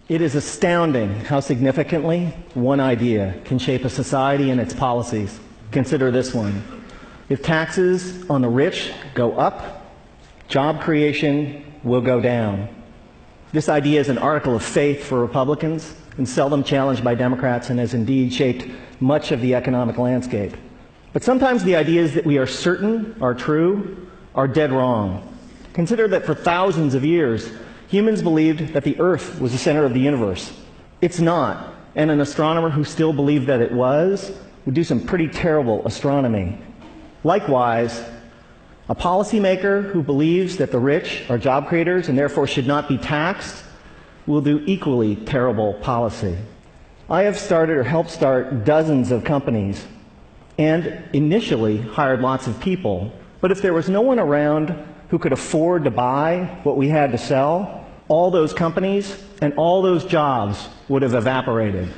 It is astounding how significantly one idea can shape a society and its policies. Consider this one. If taxes on the rich go up, job creation will go down. This idea is an article of faith for Republicans and seldom challenged by Democrats, and has indeed shaped much of the economic landscape. But sometimes the ideas that we are certain are true are dead wrong. Consider that for thousands of years, humans believed that the Earth was the center of the universe. It's not, and an astronomer who still believed that it was would do some pretty terrible astronomy. Likewise, a policymaker who believes that the rich are job creators and therefore should not be taxed will do equally terrible policy. I have started or helped start dozens of companies and initially hired lots of people. But if there was no one around who could afford to buy what we had to sell, all those companies and all those jobs would have evaporated.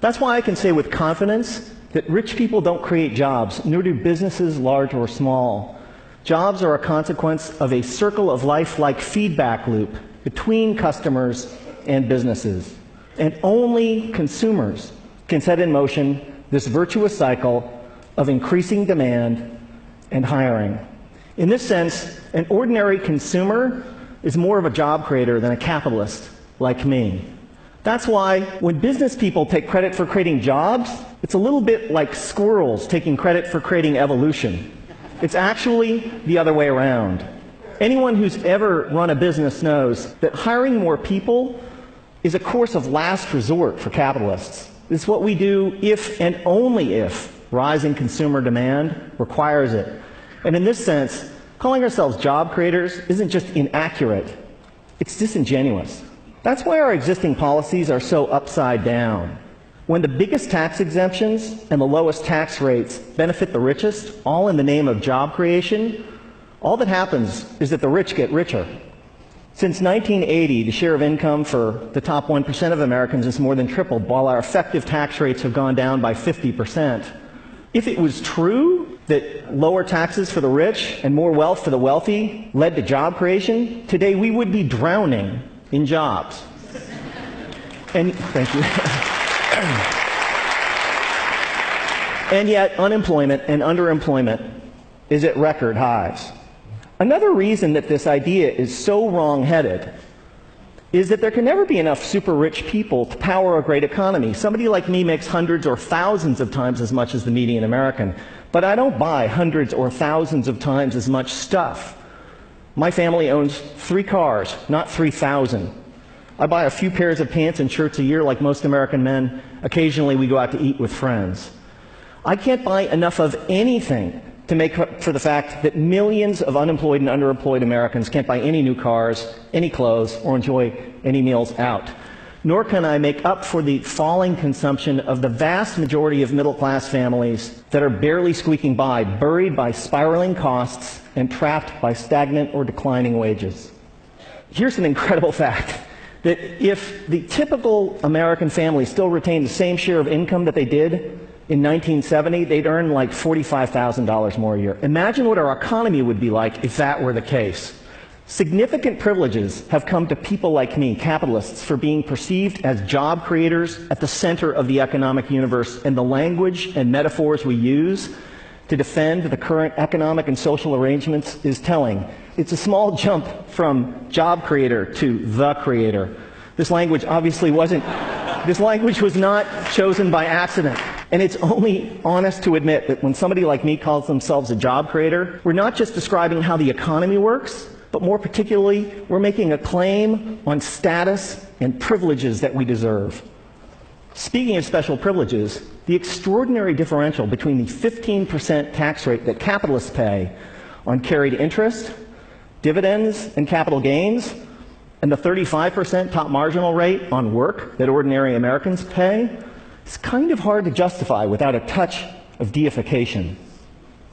That's why I can say with confidence that rich people don't create jobs, nor do businesses large or small. Jobs are a consequence of a circle of life-like feedback loop between customers and businesses. And only consumers can set in motion this virtuous cycle of increasing demand and hiring. In this sense, an ordinary consumer is more of a job creator than a capitalist like me. That's why when business people take credit for creating jobs, it's a little bit like squirrels taking credit for creating evolution. It's actually the other way around. Anyone who's ever run a business knows that hiring more people is a course of last resort for capitalists. It's what we do if and only if rising consumer demand requires it. And in this sense, calling ourselves job creators isn't just inaccurate, it's disingenuous. That's why our existing policies are so upside down. When the biggest tax exemptions and the lowest tax rates benefit the richest, all in the name of job creation, all that happens is that the rich get richer. Since 1980, the share of income for the top 1% of Americans has more than tripled, while our effective tax rates have gone down by 50%. If it was true that lower taxes for the rich and more wealth for the wealthy led to job creation, today we would be drowning in jobs. And thank you. And yet, unemployment and underemployment is at record highs. Another reason that this idea is so wrong-headed is that there can never be enough super-rich people to power a great economy. Somebody like me makes hundreds or thousands of times as much as the median American, but I don't buy hundreds or thousands of times as much stuff. My family owns 3 cars, not 3,000. I buy a few pairs of pants and shirts a year like most American men. Occasionally we go out to eat with friends. I can't buy enough of anything to make up for the fact that millions of unemployed and underemployed Americans can't buy any new cars, any clothes, or enjoy any meals out. Nor can I make up for the falling consumption of the vast majority of middle-class families that are barely squeaking by, buried by spiraling costs and trapped by stagnant or declining wages. Here's an incredible fact, that if the typical American family still retained the same share of income that they did in 1970, they'd earn like $45,000 more a year. Imagine what our economy would be like if that were the case. Significant privileges have come to people like me, capitalists, for being perceived as job creators at the center of the economic universe, and the language and metaphors we use to defend the current economic and social arrangements is telling. It's a small jump from job creator to the creator. This language obviously wasn't, this language was not chosen by accident. And it's only honest to admit that when somebody like me calls themselves a job creator, we're not just describing how the economy works, but more particularly, we're making a claim on status and privileges that we deserve. Speaking of special privileges, the extraordinary differential between the 15% tax rate that capitalists pay on carried interest, dividends, and capital gains, and the 35% top marginal rate on work that ordinary Americans pay, is kind of hard to justify without a touch of deification.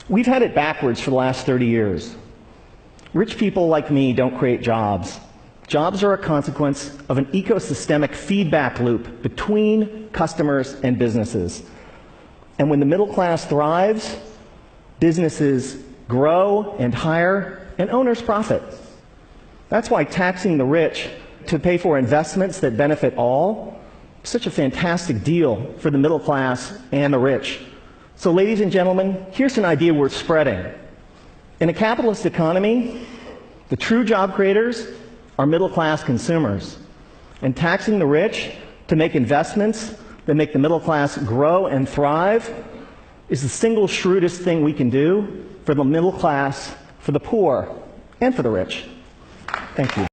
We've had it backwards for the last 30 years. Rich people like me don't create jobs. Jobs are a consequence of an ecosystemic feedback loop between customers and businesses. And when the middle class thrives, businesses grow and hire, and owners profit. That's why taxing the rich to pay for investments that benefit all. Such a fantastic deal for the middle class and the rich. So, ladies and gentlemen, here's an idea worth spreading. In a capitalist economy, the true job creators are middle-class consumers. And taxing the rich to make investments that make the middle class grow and thrive is the single shrewdest thing we can do for the middle class, for the poor, and for the rich. Thank you.